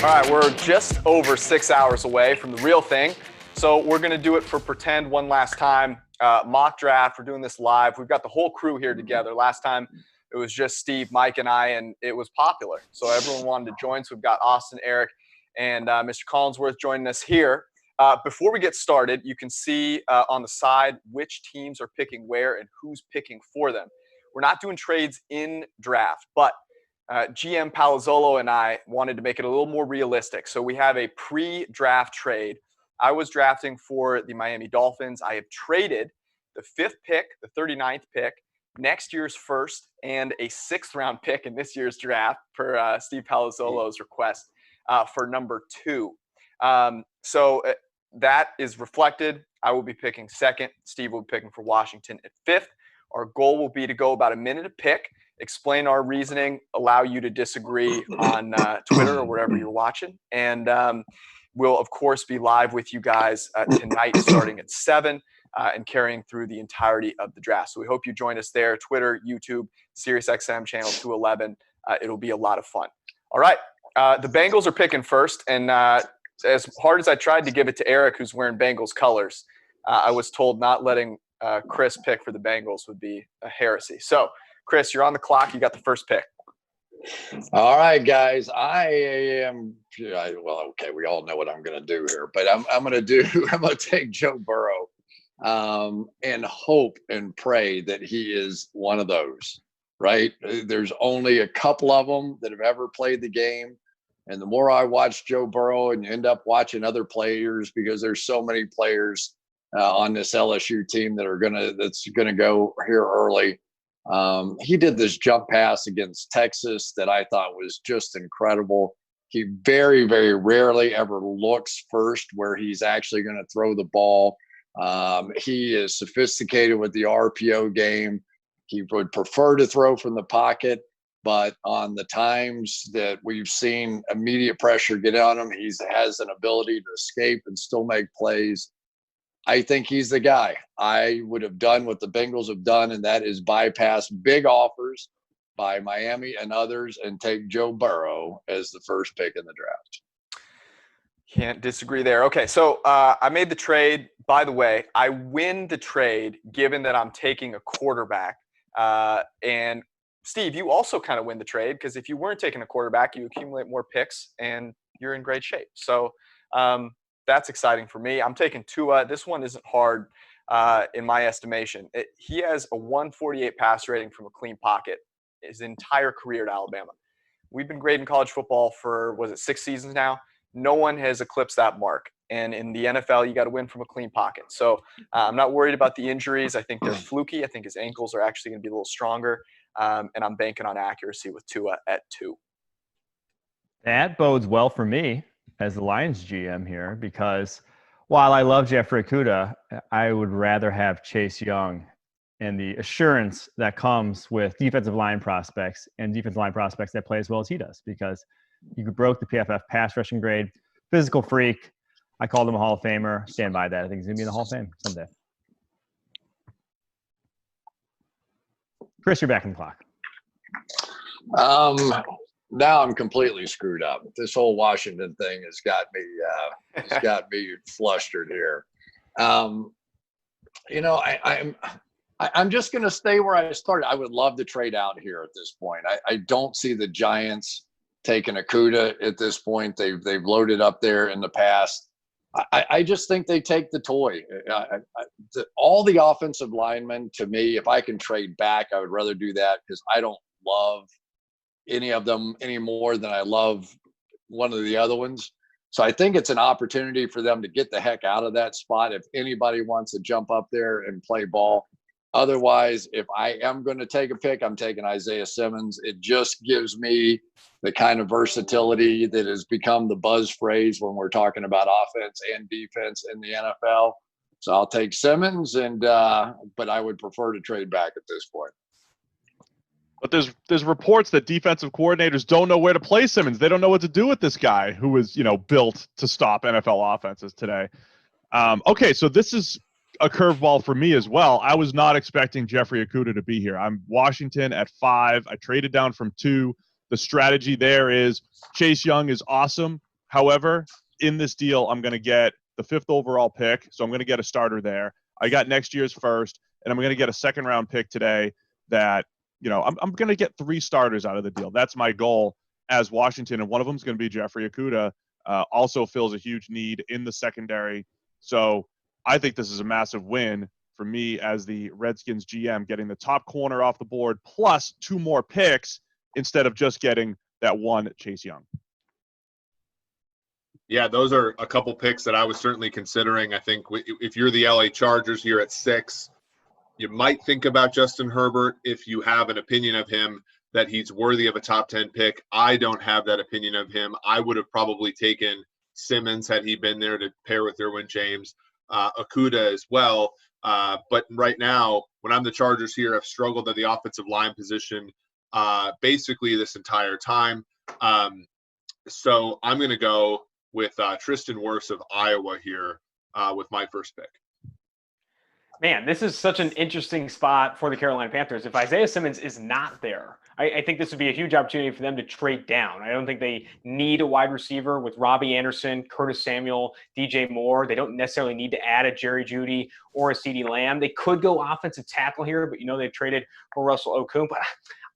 All right, we're just over 6 hours away from the real thing. So we're going to do it for pretend one last time. Mock draft. We're doing this live. We've got the whole crew here together. Last time it was just Steve, Mike, and I, and it was popular. So everyone wanted to join. So we've got Austin, Eric, and Mr. Collinsworth joining us here. Before we get started, you can see on the side which teams are picking where and who's picking for them. We're not doing trades in draft, but GM Palazzolo and I wanted to make it a little more realistic. So we have a pre-draft trade. I was drafting for the Miami Dolphins. I have traded the 5th pick, the 39th pick, next year's first, and a 6th round pick in this year's draft per Steve Palazzolo's request for number 2. So that is reflected. I will be picking 2nd. Steve will be picking for Washington at 5th. Our goal will be to go about a minute a pick, explain our reasoning, allow you to disagree on Twitter or wherever you're watching. And we'll, of course, be live with you guys tonight starting at 7 and carrying through the entirety of the draft. So we hope you join us there, Twitter, YouTube, SiriusXM channel 211. It'll be a lot of fun. All right. The Bengals are picking first. And as hard as I tried to give it to Eric, who's wearing Bengals colors, I was told not letting Cris pick for the Bengals would be a heresy. So, Cris, you're on the clock. You got the first pick. All right, guys. Well, okay, we all know what I'm going to do here, but I'm going to take Joe Burrow and hope and pray that he is one of those, right? There's only a couple of them that have ever played the game. And the more I watch Joe Burrow and end up watching other players, because there's so many players on this LSU team that's going to go here early. He did this jump pass against Texas that I thought was just incredible. He very, very rarely ever looks first where he's actually going to throw the ball. He is sophisticated with the RPO game. He would prefer to throw from the pocket, but on the times that we've seen immediate pressure get on him, he has an ability to escape and still make plays. I think he's the guy. I would have done what the Bengals have done, and that is bypass big offers by Miami and others and take Joe Burrow as the first pick in the draft. Can't disagree there. Okay, so I made the trade. By the way, I win the trade given that I'm taking a quarterback. And Steve, you also kind of win the trade because if you weren't taking a quarterback, you accumulate more picks and you're in great shape. So that's exciting for me. I'm taking Tua. This one isn't hard in my estimation. He has a 148 pass rating from a clean pocket his entire career at Alabama. We've been grading college football for, 6 seasons now? No one has eclipsed that mark. And in the NFL, you got to win from a clean pocket. So I'm not worried about the injuries. I think they're fluky. I think his ankles are actually going to be a little stronger. And I'm banking on accuracy with Tua at 2. That bodes well for me as the Lions GM here, because while I love Jeffrey Okudah, I would rather have Chase Young and the assurance that comes with defensive line prospects and defensive line prospects that play as well as he does, because you broke the PFF pass rushing grade, physical freak. I called him a Hall of Famer. Stand by that. I think he's going to be in the Hall of Fame someday. Cris, you're back on the clock. Now I'm completely screwed up. This whole Washington thing has got me flustered here. I'm just going to stay where I started. I would love to trade out here at this point. I don't see the Giants taking Okudah at this point. They've loaded up there in the past. I just think they take the toy. All the offensive linemen, to me, if I can trade back, I would rather do that because I don't love any of them any more than I love one of the other ones. So I think it's an opportunity for them to get the heck out of that spot if anybody wants to jump up there and play ball. Otherwise, if I am going to take a pick, I'm taking Isaiah Simmons. It just gives me the kind of versatility that has become the buzz phrase when we're talking about offense and defense in the NFL. So I'll take Simmons, but I would prefer to trade back at this point. But there's reports that defensive coordinators don't know where to play Simmons. They don't know what to do with this guy who was, built to stop NFL offenses today. Okay, so this is a curveball for me as well. I was not expecting Jeffrey Okudah to be here. I'm Washington at 5. I traded down from 2. The strategy there is Chase Young is awesome, However, in this deal, I'm going to get the 5th overall pick, so I'm going to get a starter there. I got next year's first, and I'm going to get a second-round pick today that, I'm going to get 3 starters out of the deal. That's my goal as Washington, and one of them is going to be Jeffrey Okudah. Also fills a huge need in the secondary. So I think this is a massive win for me as the Redskins GM, getting the top corner off the board plus 2 more picks instead of just getting that one Chase Young. Yeah, those are a couple picks that I was certainly considering. I think if you're the LA Chargers here at 6, you might think about Justin Herbert if you have an opinion of him that he's worthy of a top 10 pick. I don't have that opinion of him. I would have probably taken Simmons had he been there to pair with Derwin James, Okudah as well. But right now, when I'm the Chargers here, I've struggled at the offensive line position basically this entire time. So I'm going to go with Tristan Wirfs of Iowa here with my first pick. Man, this is such an interesting spot for the Carolina Panthers. If Isaiah Simmons is not there, I think this would be a huge opportunity for them to trade down. I don't think they need a wide receiver with Robbie Anderson, Curtis Samuel, DJ Moore. They don't necessarily need to add a Jerry Jeudy or a CeeDee Lamb. They could go offensive tackle here, but they've traded for Russell Okung. But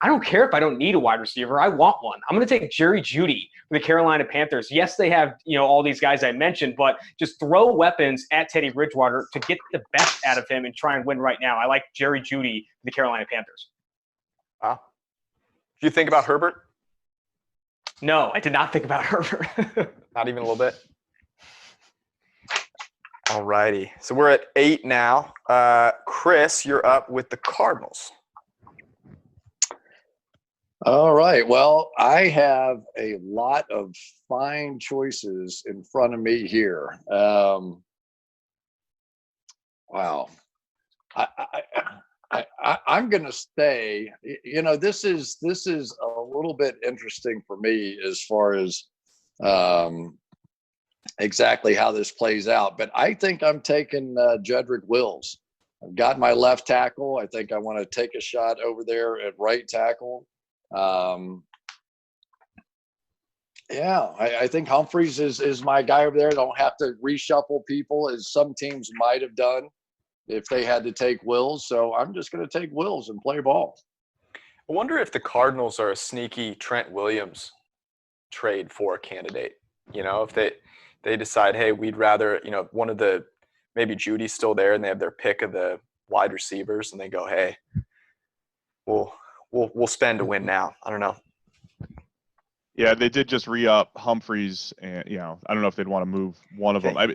I don't care if I don't need a wide receiver. I want one. I'm going to take Jerry Jeudy for the Carolina Panthers. Yes, they have, all these guys I mentioned, but just throw weapons at Teddy Bridgewater to get the best out of him and try and win right now. I like Jerry Jeudy for the Carolina Panthers. Wow. Did you think about Herbert? No, I did not think about Herbert. Not even a little bit? All righty. So we're at 8 now. Chris, you're up with the Cardinals. All right. Well, I have a lot of fine choices in front of me here. Wow. I'm going to stay. This is a little bit interesting for me as far as exactly how this plays out. But I think I'm taking Jedrick Wills. I've got my left tackle. I think I want to take a shot over there at right tackle. I think Humphreys is my guy over there. Don't have to reshuffle people as some teams might have done if they had to take Wills. So I'm just going to take Wills and play ball. I wonder if the Cardinals are a sneaky Trent Williams trade for a candidate. If they decide, hey, we'd rather, one of the, maybe Judy's still there and they have their pick of the wide receivers and they go, hey, we'll spend to win now. I don't know. Yeah, they did just re-up Humphreys, and I don't know if they'd want to move one of them. I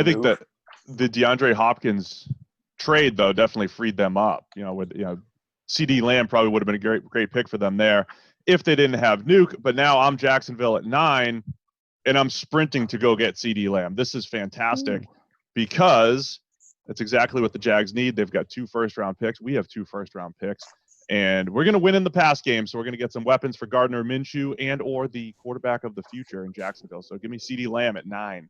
think that the DeAndre Hopkins trade though definitely freed them up. With CeeDee Lamb probably would have been a great pick for them there if they didn't have Nuke. But now I'm Jacksonville at 9, and I'm sprinting to go get CeeDee Lamb. This is fantastic because that's exactly what the Jags need. They've got 2 first-round picks. We have 2 first-round picks. And we're going to win in the pass game, so we're going to get some weapons for Gardner Minshew and or the quarterback of the future in Jacksonville. So give me CeeDee Lamb at 9.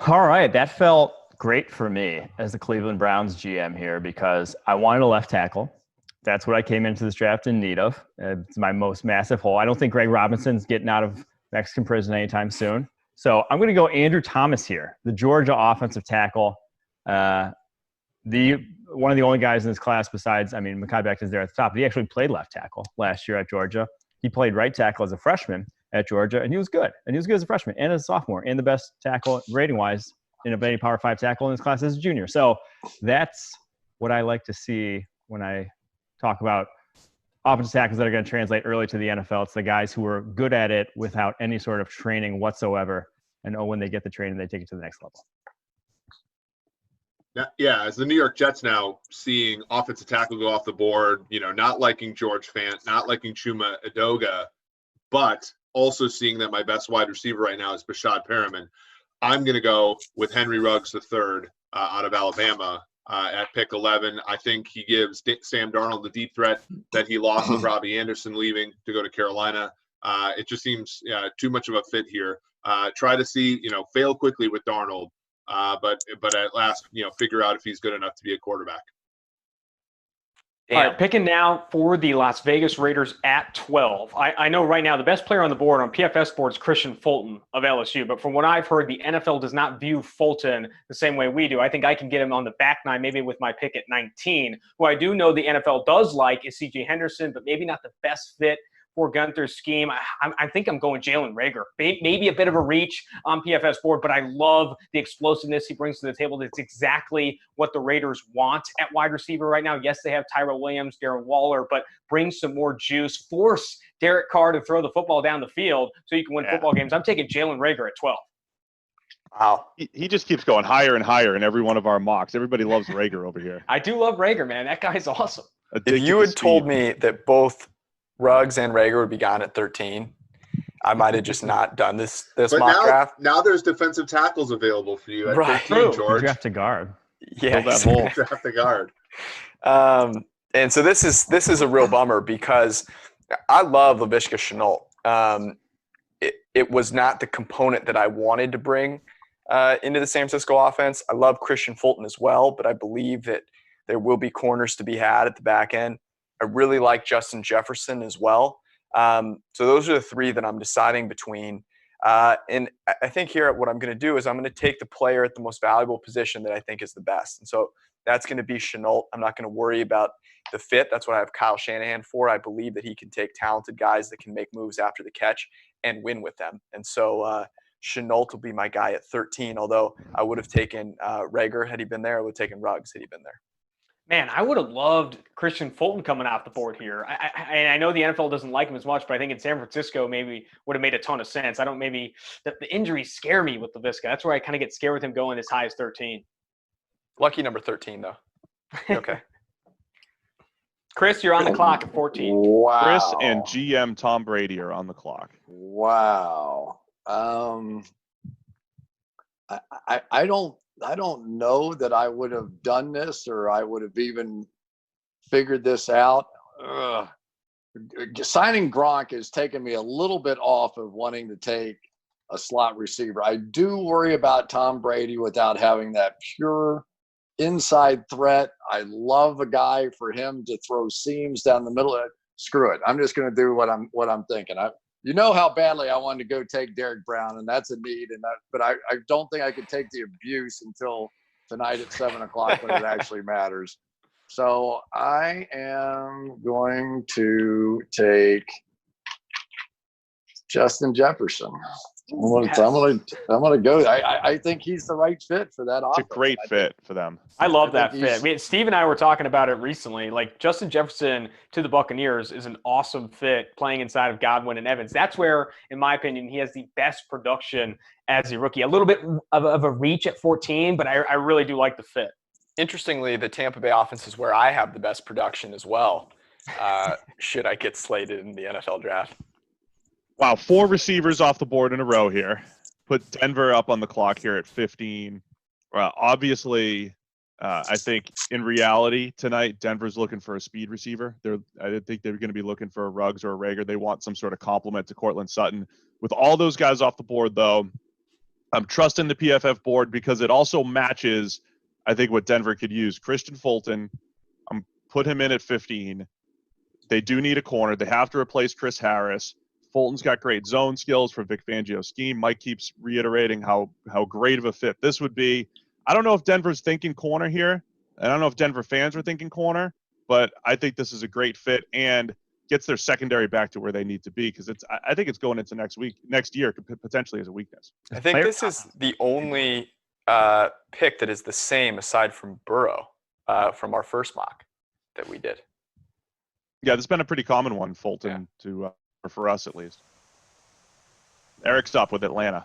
All right, that felt great for me as the Cleveland Browns GM here because I wanted a left tackle. That's what I came into this draft in need of. It's my most massive hole. I don't think Greg Robinson's getting out of Mexican prison anytime soon. So I'm going to go Andrew Thomas here, the Georgia offensive tackle. One of the only guys in this class besides, Mekhi Becton's there at the top, but he actually played left tackle last year at Georgia. He played right tackle as a freshman at Georgia, and he was good. And he was good as a freshman and as a sophomore, and the best tackle rating-wise in a any Power 5 tackle in this class as a junior. So that's what I like to see when I talk about offensive tackles that are going to translate early to the NFL. It's the guys who are good at it without any sort of training whatsoever, and when they get the training, they take it to the next level. Yeah, as the New York Jets now seeing offensive tackle go off the board, not liking George Fant, not liking Chuma Edoga, but also seeing that my best wide receiver right now is Bashad Perriman. I'm going to go with Henry Ruggs III out of Alabama at pick 11. I think he gives Sam Darnold the deep threat that he lost with Robbie Anderson leaving to go to Carolina. It just seems too much of a fit here. Try to see, fail quickly with Darnold. But at last, figure out if he's good enough to be a quarterback. All right, picking now for the Las Vegas Raiders at 12. I know right now the best player on the board on PFF Sports, Christian Fulton of LSU. But from what I've heard, the NFL does not view Fulton the same way we do. I think I can get him on the back nine, maybe with my pick at 19. Who I do know the NFL does like is C.J. Henderson, but maybe not the best fit for Gunther's scheme. I think I'm going Jalen Reagor. Maybe a bit of a reach on PFF's board, but I love the explosiveness he brings to the table. That's exactly what the Raiders want at wide receiver right now. Yes, they have Tyrell Williams, Darren Waller, but bring some more juice. Force Derek Carr to throw the football down the field so you can win football games. I'm taking Jalen Reagor at 12. Wow. He just keeps going higher and higher in every one of our mocks. Everybody loves Reagor over here. I do love Reagor, man. That guy's awesome. If you had told me that both Ruggs and Reagor would be gone at 13, I might have just not done this But mock draft. now there's defensive tackles available for you at Right. 13, George. Draft a guard. Yeah, Fill that hole. Draft the guard. And so this is a real bummer because I love Laviska Shenault. It was not the component that I wanted to bring into the San Francisco offense. I love Christian Fulton as well, but I believe that there will be corners to be had at the back end. I really like Justin Jefferson as well. So those are the three that I'm deciding between. And I think here what I'm going to do is I'm going to take the player at the most valuable position that I think is the best. And so that's going to be Shenault. I'm not going to worry about the fit. That's what I have Kyle Shanahan for. I believe that he can take talented guys that can make moves after the catch and win with them. And so Shenault will be my guy at 13, although I would have taken Reagor had he been there. I would have taken Ruggs had he been there. Man, I would have loved Christian Fulton coming off the board here. I know the NFL doesn't like him as much, but I think in San Francisco maybe would have made a ton of sense. I don't the injuries scare me with Laviska. That's where I kind of get scared with him going as high as 13. Lucky number 13, though. Okay. Chris, you're on the clock at 14. Wow. Chris and GM Tom Brady are on the clock. Wow. I don't know that I would have done this or I would have even figured this out. Signing Gronk has taken me a little bit off of wanting to take a slot receiver. I do worry about Tom Brady without having that pure inside threat. I love a guy for him to throw seams down the middle. Screw it. I'm just going to do what I'm thinking. You know how badly I wanted to go take Derek Brown, and that's a need. But I don't think I could take the abuse until tonight at 7:00 when it actually matters. So I am going to take Justin Jefferson. I'm gonna go. I think he's the right fit for that offense. It's a great fit for them. I love that fit. I mean, Steve and I were talking about it recently. Like Justin Jefferson to the Buccaneers is an awesome fit playing inside of Godwin and Evans. That's where, in my opinion, he has the best production as a rookie. A little bit of a reach at 14, but I really do like the fit. Interestingly, the Tampa Bay offense is where I have the best production as well. Should I get slated in the NFL draft? Wow, 4 receivers off the board in a row here. Put Denver up on the clock here at 15. Obviously, I think in reality tonight, Denver's looking for a speed receiver. I didn't think they were going to be looking for a Ruggs or a Reagor. They want some sort of complement to Cortland Sutton. With all those guys off the board, though, I'm trusting the PFF board because it also matches, I think, what Denver could use. Christian Fulton, put him in at 15. They do need a corner. They have to replace Chris Harris. Fulton's got great zone skills for Vic Fangio's scheme. Mike keeps reiterating how great of a fit this would be. I don't know if Denver's thinking corner here. I don't know if Denver fans are thinking corner, but I think this is a great fit and gets their secondary back to where they need to be because I think it's going into next year potentially as a weakness. I think this is the only pick that is the same aside from Burrow from our first mock that we did. Yeah, this has been a pretty common one, Fulton, for us at least. Eric's up with Atlanta.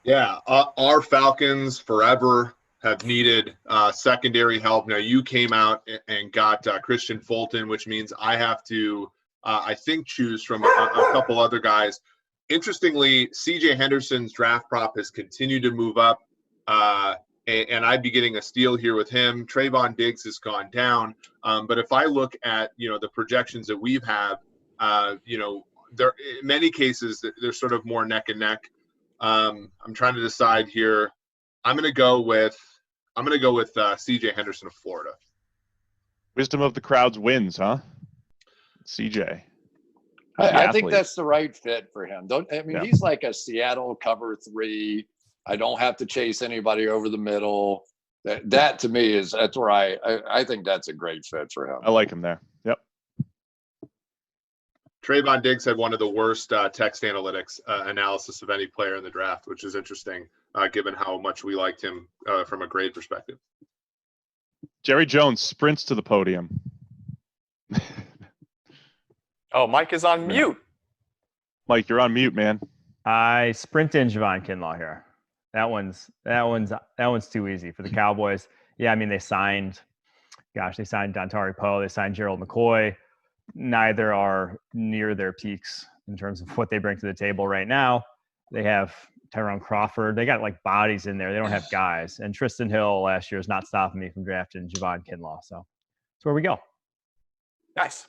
Yeah, our Falcons forever have needed secondary help. Now you came out and got Christian Fulton, which means I have to, I think, choose from a couple other guys. Interestingly, C.J. Henderson's draft prop has continued to move up, and I'd be getting a steal here with him. Trayvon Diggs has gone down, but if I look at the projections that we've had, there in many cases they're sort of more neck and neck. I'm trying to decide here. I'm going to go with C.J. Henderson of Florida. Wisdom of the crowds wins, huh? CJ. I think that's the right fit for him. Yeah. He's like a Seattle cover 3. I don't have to chase anybody over the middle. That to me that's where I think that's a great fit for him. I like him there. Yep. Trayvon Diggs had one of the worst text analytics analysis of any player in the draft, which is interesting given how much we liked him from a grade perspective. Jerry Jones sprints to the podium. Oh, Mike is on mute. Mike, you're on mute, man. I sprint in Javon Kinlaw here. That one's too easy for the Cowboys. Yeah, I mean they signed Dontari Poe, they signed Gerald McCoy. Neither are near their peaks in terms of what they bring to the table right now. They have Tyrone Crawford. They got like bodies in there. They don't have guys. And Tristan Hill last year is not stopping me from drafting Javon Kinlaw. So that's where we go. Nice.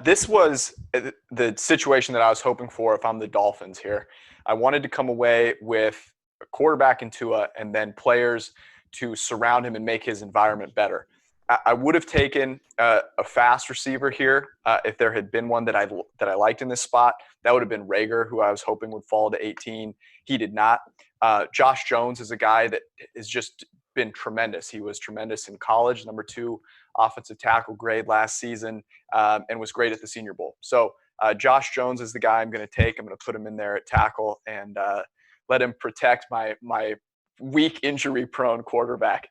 This was the situation that I was hoping for if I'm the Dolphins here. I wanted to come away with a quarterback in Tua and then players to surround him and make his environment better. I would have taken a fast receiver here if there had been one that I liked in this spot. That would have been Rager, who I was hoping would fall to 18. He did not. Josh Jones is a guy that has just been tremendous. He was tremendous in college, number 2 offensive tackle grade last season, and was great at the Senior Bowl. So Josh Jones is the guy I'm going to take. I'm going to put him in there at tackle and let him protect my weak injury-prone quarterback.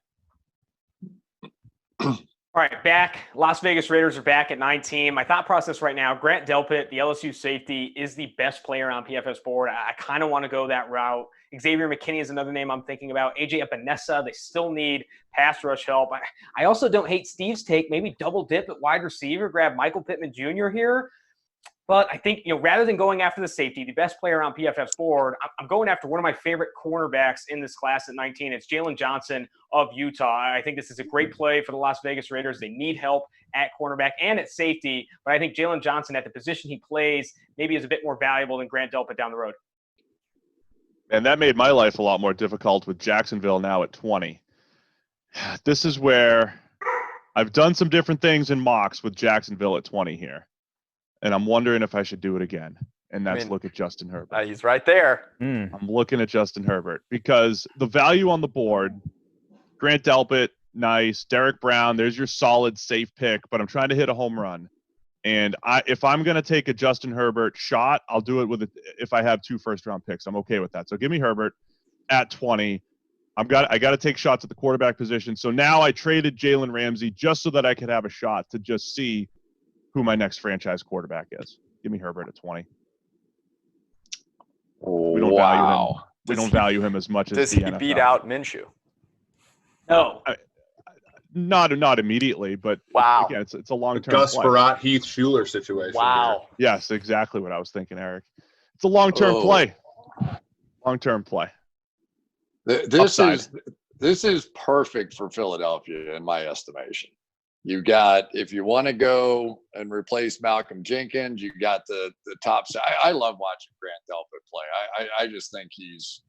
All right, back. Las Vegas Raiders are back at 9-team. My thought process right now, Grant Delpit, the LSU safety, is the best player on PFF's board. I kind of want to go that route. Xavier McKinney is another name I'm thinking about. AJ Epinesa, they still need pass rush help. I also don't hate Steve's take. Maybe double dip at wide receiver, grab Michael Pittman Jr. here. But I think, rather than going after the safety, the best player on PFF's board, I'm going after one of my favorite cornerbacks in this class at 19. It's Jaylen Johnson of Utah. I think this is a great play for the Las Vegas Raiders. They need help at cornerback and at safety. But I think Jaylen Johnson, at the position he plays, maybe is a bit more valuable than Grant Delpit down the road. And that made my life a lot more difficult with Jacksonville now at 20. This is where I've done some different things in mocks with Jacksonville at 20 here. And I'm wondering if I should do it again. And that's look at Justin Herbert. He's right there. I'm looking at Justin Herbert because the value on the board, Grant Delpit, nice. Derek Brown, there's your solid safe pick, but I'm trying to hit a home run. And if I'm going to take a Justin Herbert shot, I'll do it if I have 2 first-round picks. I'm okay with that. So give me Herbert at 20. I got to take shots at the quarterback position. So now I traded Jalen Ramsey just so that I could have a shot to just see who my next franchise quarterback is. Give me Herbert at 20. We don't value him. We don't value him as much as does the he NFL. beat out Minshew? No. Not immediately, but wow. Again, it's a long-term Gus play. Barat, Heath Schuler situation. Wow. Here. Yes, exactly what I was thinking, Eric. It's a long-term play. Long-term play. This is perfect for Philadelphia in my estimation. You got, if you want to go and replace Malcolm Jenkins, you got the top side. I love watching Grant Delpit play. I just think he's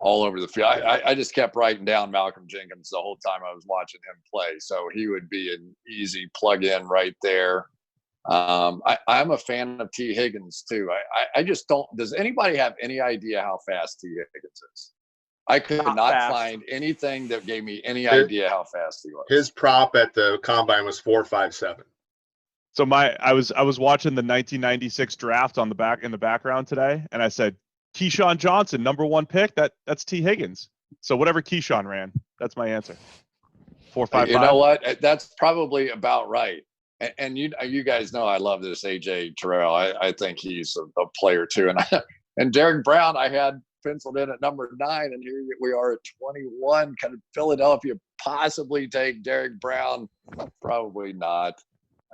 all over the field. I just kept writing down Malcolm Jenkins the whole time I was watching him play. So he would be an easy plug-in right there. I'm a fan of T. Higgins too. I just don't. Does anybody have any idea how fast T. Higgins is? I could not find anything that gave me any idea how fast he was. His prop at the combine was 4.57. So I was watching the 1996 draft in the background today, and I said, Keyshawn Johnson, number 1 pick. That's T. Higgins. So whatever Keyshawn ran, that's my answer. 4.55. You know what? That's probably about right. And you guys know I love this AJ Terrell. I think he's a player too. And Derek Brown, I had penciled in at number 9, and here we are at 21. Can Philadelphia possibly take Derek Brown? Probably not.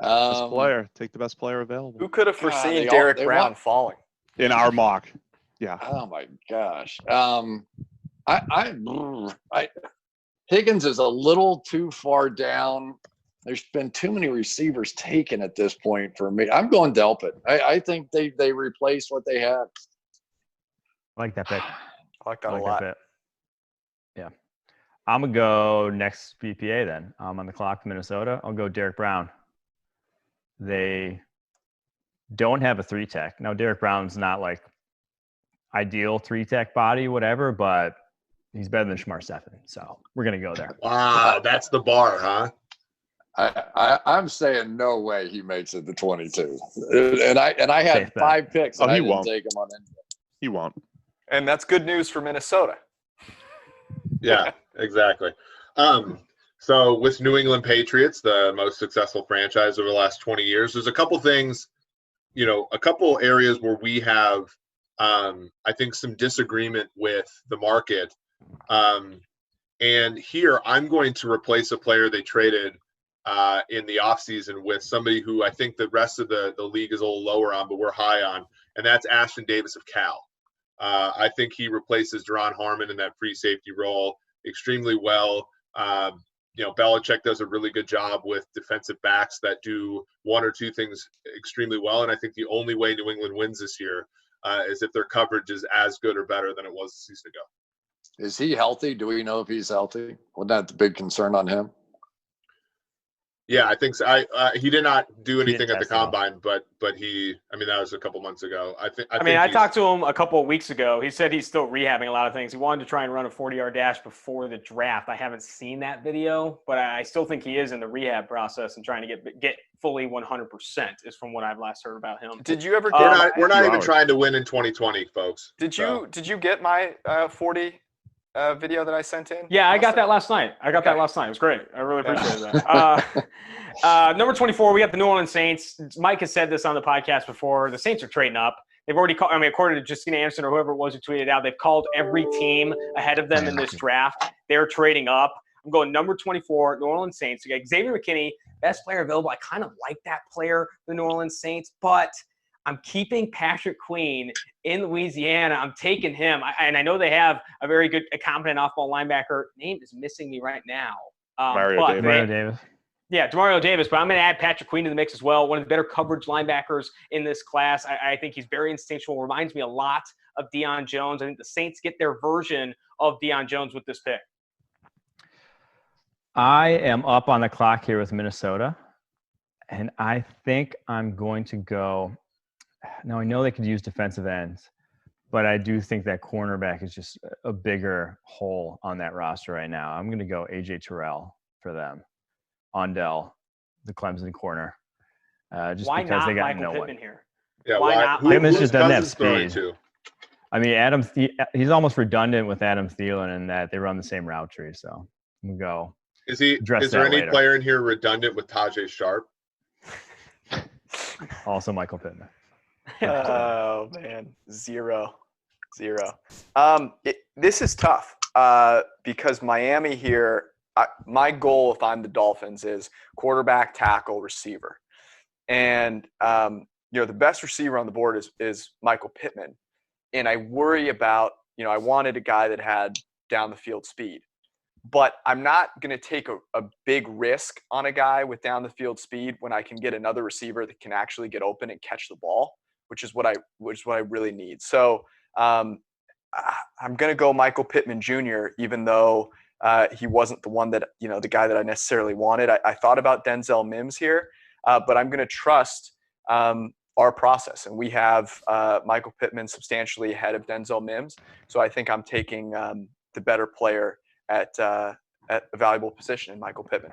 Best player. Take the best player available. Who could have foreseen Derek Brown falling? In our mock. Yeah. Oh my gosh. Higgins is a little too far down. There's been too many receivers taken at this point for me. I'm going Delpit. I think they replaced what they had. I like that pick. I like that a lot. That yeah. I'm going to go next BPA then. I'm on the clock, Minnesota. I'll go Derek Brown. They don't have a 3-tech. Now, Derek Brown's not like ideal 3-tech body, whatever, but he's better than Shamar Stephen. So we're going to go there. Wow, that's the bar, huh? I'm saying no way he makes it to 22. And I had Safe bet. 5 picks. And Oh, I he didn't won't. take him on any. He won't. And that's good news for Minnesota. Yeah, exactly. So with New England Patriots, the most successful franchise over the last 20 years, there's a couple things, a couple areas where we have, I think, some disagreement with the market. And here I'm going to replace a player they traded in the offseason with somebody who I think the rest of the league is a little lower on, but we're high on, and that's Ashton Davis of Cal. I think he replaces Deron Harmon in that free safety role extremely well. Belichick does a really good job with defensive backs that do one or two things extremely well, and I think the only way New England wins this year is if their coverage is as good or better than it was a season ago. Is he healthy? Do we know if he's healthy? Wasn't that the big concern on him? Yeah, I think so. He did not do anything at the test well. combine, but that was a couple months ago. I talked to him a couple of weeks ago. He said he's still rehabbing a lot of things. He wanted to try and run a 40-yard dash before the draft. I haven't seen that video, but I still think he is in the rehab process and trying to get fully 100%. Is from what I've last heard about him. Did you ever We're not even trying to win in 2020, folks. Did you get my 40 video that I sent in? Yeah, I got that last night. That last night. It was great. I really appreciated that. Number 24, we got the New Orleans Saints. Mike has said this on the podcast before. The Saints are trading up. They've already called, according to Justina Anderson or whoever it was who tweeted out, they've called every team ahead of them in this draft. They're trading up. I'm going number 24, New Orleans Saints. You got Xavier McKinney, best player available. I kind of like that player, the New Orleans Saints, but I'm keeping Patrick Queen in Louisiana. I'm taking him. I know they have a very good, competent off-ball linebacker. Name is missing me right now. Mario Davis. Yeah, Demario Davis. But I'm going to add Patrick Queen to the mix as well. One of the better coverage linebackers in this class. I think he's very instinctual. Reminds me a lot of Deion Jones. I think the Saints get their version of Deion Jones with this pick. I am up on the clock here with Minnesota, and I think I'm going to go – now, I know they could use defensive ends, but I do think that cornerback is just a bigger hole on that roster right now. I'm going to go A.J. Terrell for them. Ondell, the Clemson corner. Just why because not they got Michael no Pittman one. here? Yeah, Why not? Pittman's just doesn't have Cousins throwing speed. to? He's almost redundant with Adam Thielen in that they run the same route tree. So I'm going to go. Is address there that any later. player in here redundant with Tajay Sharp? Also Michael Pittman. Oh man, zero. This is tough because Miami here. My goal, if I'm the Dolphins, is quarterback, tackle, receiver, and the best receiver on the board is Michael Pittman, and I worry about I wanted a guy that had down the field speed, but I'm not going to take a big risk on a guy with down the field speed when I can get another receiver that can actually get open and catch the ball, which is what I really need. So I'm going to go Michael Pittman Jr., even though he wasn't the one that, the guy that I necessarily wanted. I thought about Denzel Mims here, but I'm going to trust our process. And we have Michael Pittman substantially ahead of Denzel Mims. So I think I'm taking the better player at a valuable position in Michael Pittman.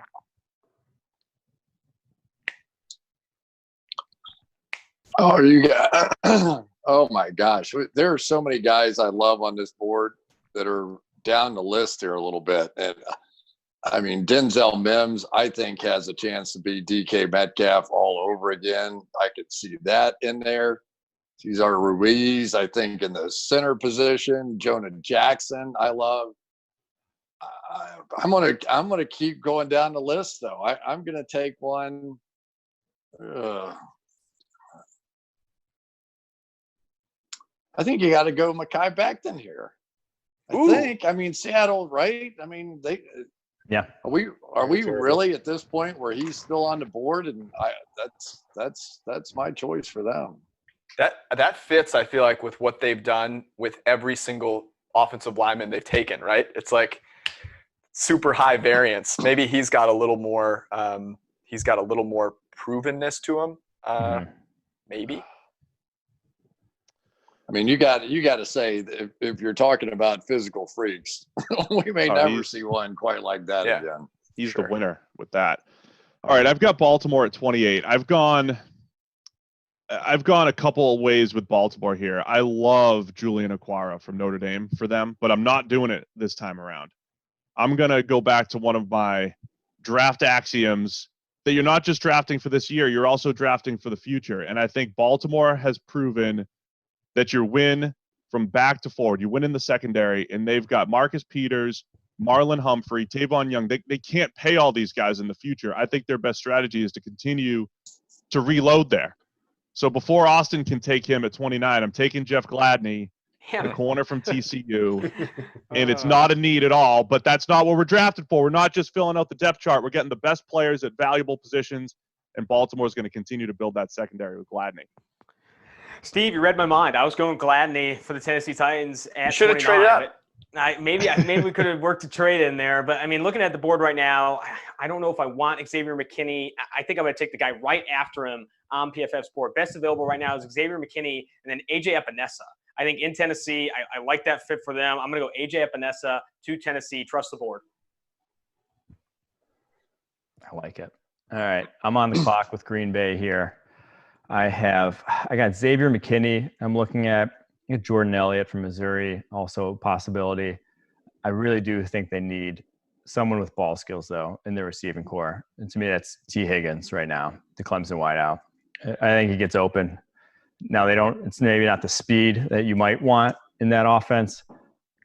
Oh, you got oh my gosh. There are so many guys I love on this board that are down the list here a little bit. And Denzel Mims, I think, has a chance to be DK Metcalf all over again. I could see that in there. Cesar Ruiz, I think, in the center position. Jonah Jackson, I love. I'm gonna keep going down the list though. I'm gonna take one. I think you got to go Mekhi Becton here. I think. Seattle, right? They. Yeah. Are we really at this point where he's still on the board? And that's my choice for them. That fits, I feel like, with what they've done with every single offensive lineman they've taken, right? It's like super high variance. Maybe he's got a little more provenness to him. Maybe. I mean, you got to say that if you're talking about physical freaks, we may never see one quite like that again. He's the winner with that. All right, I've got Baltimore at 28. I've gone a couple of ways with Baltimore here. I love Julian Okwara from Notre Dame for them, but I'm not doing it this time around. I'm going to go back to one of my draft axioms that you're not just drafting for this year, you're also drafting for the future. And I think Baltimore has proven that you win from back to forward. You win in the secondary, and they've got Marcus Peters, Marlon Humphrey, Tavon Young. They can't pay all these guys in the future. I think their best strategy is to continue to reload there. So before Austin can take him at 29, I'm taking Jeff Gladney, the corner from TCU. And it's not a need at all, but that's not what we're drafted for. We're not just filling out the depth chart. We're getting the best players at valuable positions, and Baltimore is going to continue to build that secondary with Gladney. Steve, you read my mind. I was going Gladney for the Tennessee Titans at 29. Should have traded up. Maybe we could have worked a trade in there, but I mean, looking at the board right now, I don't know if I want Xavier McKinney. I think I'm going to take the guy right after him on PFF's board. Best available right now is Xavier McKinney and then AJ Epinesa. I think in Tennessee, I like that fit for them. I'm going to go AJ Epinesa to Tennessee. Trust the board. I like it. All right, I'm on the clock with Green Bay here. I got Xavier McKinney. I'm looking at Jordan Elliott from Missouri, also a possibility. I really do think they need someone with ball skills, though, in their receiving core. And to me, that's T. Higgins right now, the Clemson wideout. I think he gets open. Now, it's maybe not the speed that you might want in that offense,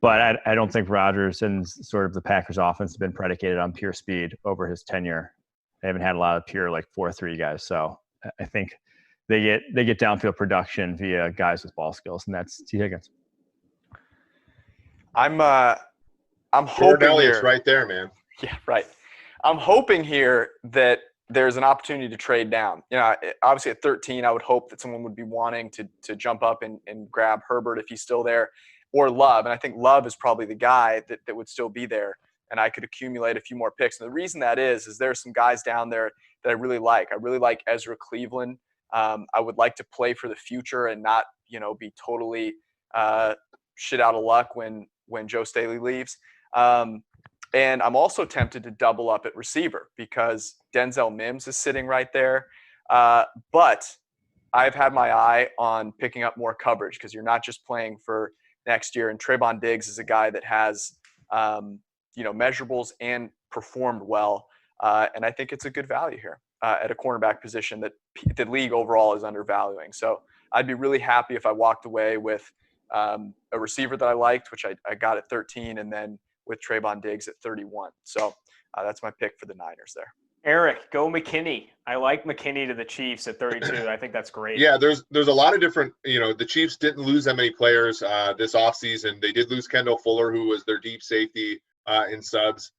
but I don't think Rodgers and sort of the Packers offense have been predicated on pure speed over his tenure. They haven't had a lot of pure 4-3 guys. So I think they get downfield production via guys with ball skills, and that's T. Higgins. I'm hoping Jordan Elliott's here, right there, man. Yeah, right. I'm hoping here that there's an opportunity to trade down. Obviously at 13, I would hope that someone would be wanting to jump up and grab Herbert if he's still there, or Love. And I think Love is probably the guy that would still be there, and I could accumulate a few more picks. And the reason that is there are some guys down there that I really like. I really like Ezra Cleveland. I would like to play for the future and not, be totally shit out of luck when Joe Staley leaves. And I'm also tempted to double up at receiver because Denzel Mims is sitting right there. But I've had my eye on picking up more coverage because you're not just playing for next year. And Trayvon Diggs is a guy that has, measurables and performed well. And I think it's a good value here at a cornerback position that the league overall is undervaluing. So I'd be really happy if I walked away with a receiver that I liked, which I got at 13, and then with Trayvon Diggs at 31. So that's my pick for the Niners there. Eric, go McKinney. I like McKinney to the Chiefs at 32. I think that's great. Yeah, there's a lot of different, the Chiefs didn't lose that many players this offseason. They did lose Kendall Fuller, who was their deep safety in subs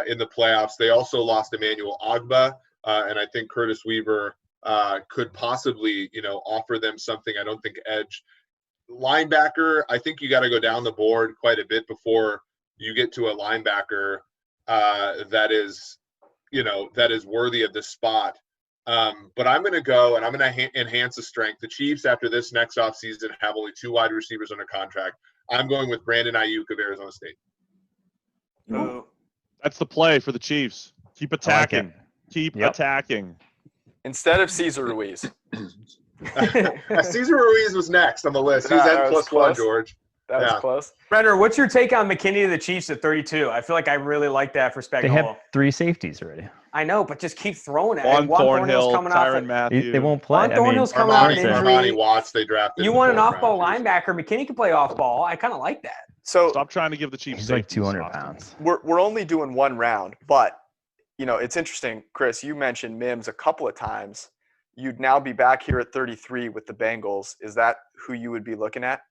in the playoffs. They also lost Emmanuel Ogbah, and I think Curtis Weaver could possibly, offer them something. I don't think edge. Linebacker, I think you got to go down the board quite a bit before you get to a linebacker that is worthy of this spot. But I'm going to go and I'm going to enhance the strength. The Chiefs, after this next offseason, have only 2 wide receivers under contract. I'm going with Brandon Ayuk of Arizona State. Ooh. That's the play for the Chiefs. Keep attacking. Keep attacking. Instead of Cesar Ruiz. Cesar Ruiz was next on the list. He's at +1, George. That was close. Brenner, what's your take on McKinney to the Chiefs at 32? I feel like I really like that for Spagnuolo. They have 3 safeties already. I know, but just keep throwing it. Juan Thornhill's coming Tyrann off. Matthew. They won't play. Juan Thornhill's coming off an injury. Armani Watts, they drafted. You want an off-ball linebacker. McKinney can play off-ball. I kind of like that. So stop trying to give the Chiefs. He's like 200 pounds. We're only doing 1 round, but it's interesting, Chris. You mentioned Mims a couple of times. You'd now be back here at 33 with the Bengals. Is that who you would be looking at?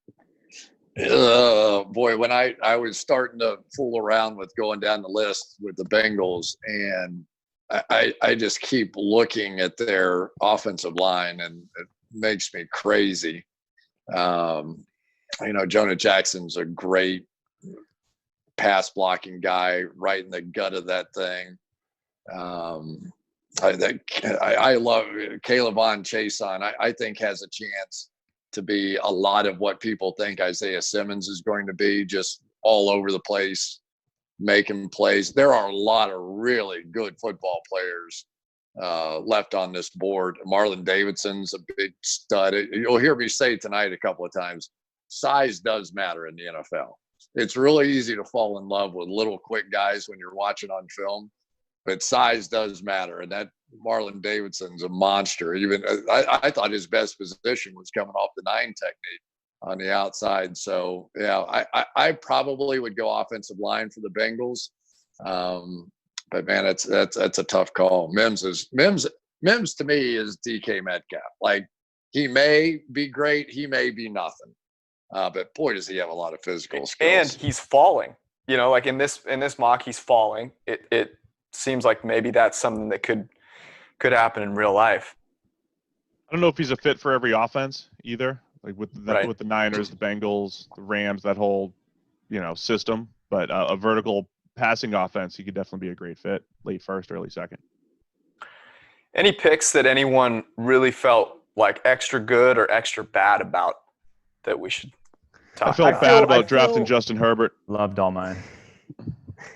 Boy, when I was starting to fool around with going down the list with the Bengals, and I just keep looking at their offensive line, and it makes me crazy. Jonah Jackson's a great pass blocking guy right in the gut of that thing. I love Caleb Chason. I think has a chance to be a lot of what people think Isaiah Simmons is going to be, just all over the place, making plays. There are a lot of really good football players left on this board. Marlon Davidson's a big stud. You'll hear me say tonight a couple of times, size does matter in the NFL. It's really easy to fall in love with little quick guys when you're watching on film, but size does matter. And that Marlon Davidson's a monster. Even I thought his best position was coming off the 9 technique on the outside. So yeah, I probably would go offensive line for the Bengals. But man, that's a tough call. Mims to me is DK Metcalf. Like, he may be great, he may be nothing. But boy, does he have a lot of physical skills. And he's falling. You know, like in this mock, he's falling. It seems like maybe that's something that could happen in real life. I don't know if he's a fit for every offense either. Like with the Niners, the Bengals, the Rams, that whole system. But a vertical passing offense, he could definitely be a great fit. Late first, early second. Any picks that anyone really felt like extra good or extra bad about that we should talk? I felt bad about drafting Justin Herbert. Loved all mine.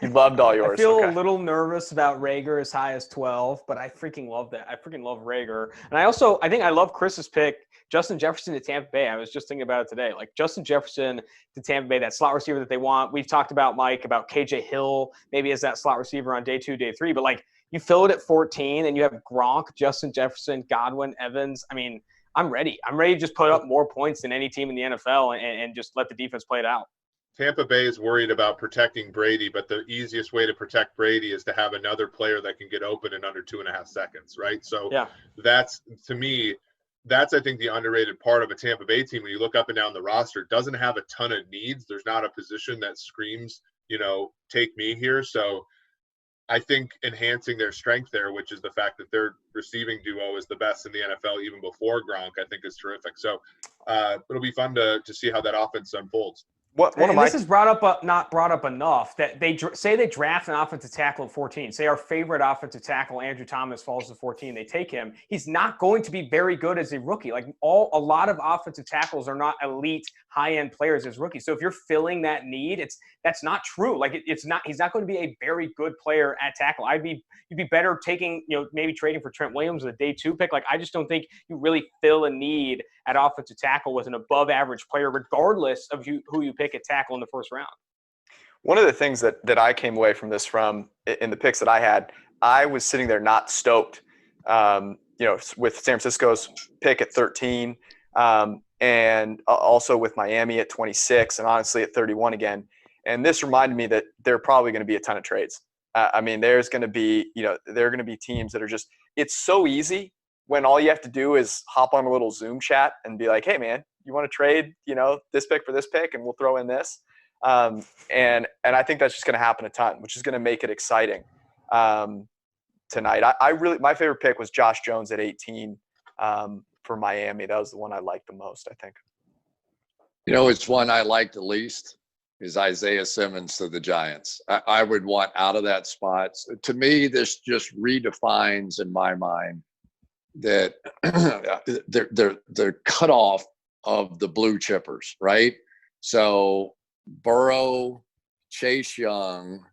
You loved all yours. I feel okay. a little nervous about Rager as high as 12, but I freaking love that. I freaking love Rager. And I think I love Chris's pick, Justin Jefferson to Tampa Bay. I was just thinking about it today. Like, Justin Jefferson to Tampa Bay, that slot receiver that they want. We've talked about, Mike, about KJ Hill maybe as that slot receiver on day 2, day 3. But, like, you fill it at 14 and you have Gronk, Justin Jefferson, Godwin, Evans. I mean, I'm ready. I'm ready to just put up more points than any team in the NFL and just let the defense play it out. Tampa Bay is worried about protecting Brady, but the easiest way to protect Brady is to have another player that can get open in under 2.5 seconds, right? So yeah, that's, to me, that's, I think, the underrated part of a Tampa Bay team. When you look up and down the roster, it doesn't have a ton of needs. There's not a position that screams, take me here. So I think enhancing their strength there, which is the fact that their receiving duo is the best in the NFL even before Gronk, I think is terrific. So it'll be fun to see how that offense unfolds. This is not brought up enough that they say they draft an offensive tackle at 14. Say our favorite offensive tackle, Andrew Thomas, falls to 14. They take him. He's not going to be very good as a rookie. Like, a lot of offensive tackles are not elite, high-end players as rookies. So if you're filling that need, that's not true. Like, it's not. He's not going to be a very good player at tackle. You'd be better taking, maybe trading for Trent Williams with a day 2 pick. Like, I just don't think you really fill a need at offensive tackle with an above-average player, regardless of who you pick at tackle in the first round. One of the things that I came away from this in the picks that I had, I was sitting there not stoked, with San Francisco's pick at 13, and also with Miami at 26, and honestly at 31 again. And this reminded me that there are probably going to be a ton of trades. There's going to be, there are going to be teams that are just, it's so easy when all you have to do is hop on a little Zoom chat and be like, hey man, you want to trade, this pick for this pick, and we'll throw in this. And I think that's just going to happen a ton, which is going to make it exciting tonight. My favorite pick was Josh Jones at 18 for Miami. That was the one I liked the most, I think. It's one I like the least is Isaiah Simmons to the Giants. I would want out of that spot. To me, this just redefines in my mind that they're cut off of the blue chippers, right? So Burrow, Chase Young,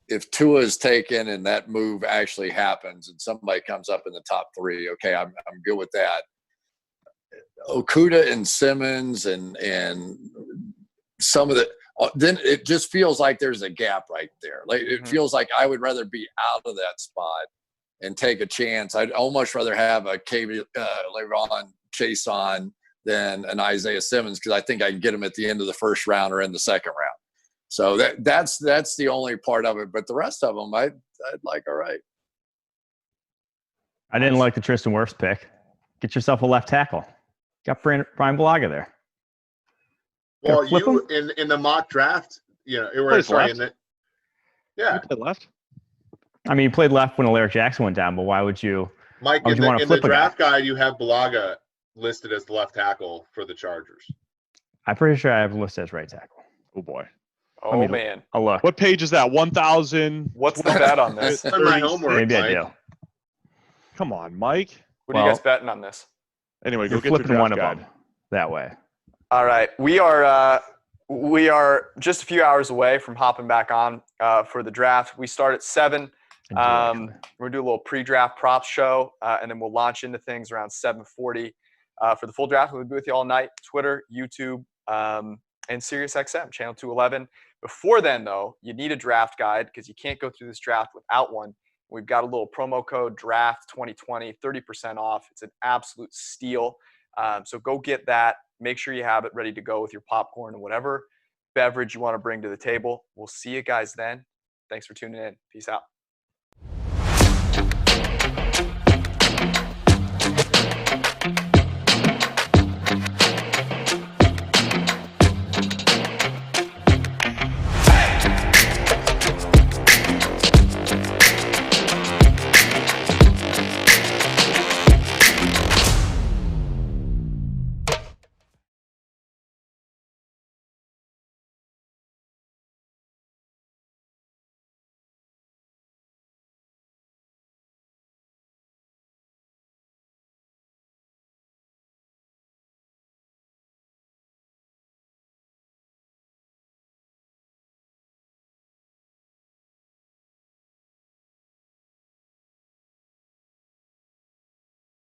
if Tua is taken and that move actually happens and somebody comes up in the top 3, okay, I'm good with that. Okudah and Simmons and some of the then it just feels like there's a gap right there. Like, it feels like I would rather be out of that spot and take a chance. I'd almost rather have a LeBron Chase on than an Isaiah Simmons, because I think I can get him at the end of the first round or in the second round. So that's the only part of it. But the rest of them, I'd like, all right. I didn't like the Tristan Wirfs pick. Get yourself a left tackle. Got Brian Bulaga there. Well, you in the mock draft, he played left. He played left when Alaric Jackson went down, but why would you? Mike, in the draft guide, you have Bulaga listed as the left tackle for the Chargers. I'm pretty sure I have him listed as right tackle. Oh boy. Oh, man. I'll look. What page is that? 1,000. What's the bet on this? Done my homework, Maybe I Mike. do. Come on, Mike. What are you guys betting on this? Anyway, You're go get your flipping one draft of guide. them that way. All right. We are just a few hours away from hopping back on for the draft. We start at 7. We're going to do a little pre-draft props show, and then we'll launch into things around 7:40 for the full draft. We'll be with you all night, Twitter, YouTube, and SiriusXM, channel 211. Before then, though, you need a draft guide because you can't go through this draft without one. We've got a little promo code DRAFT2020, 30% off. It's an absolute steal. So go get that. Make sure you have it ready to go with your popcorn and whatever beverage you want to bring to the table. We'll see you guys then. Thanks for tuning in. Peace out.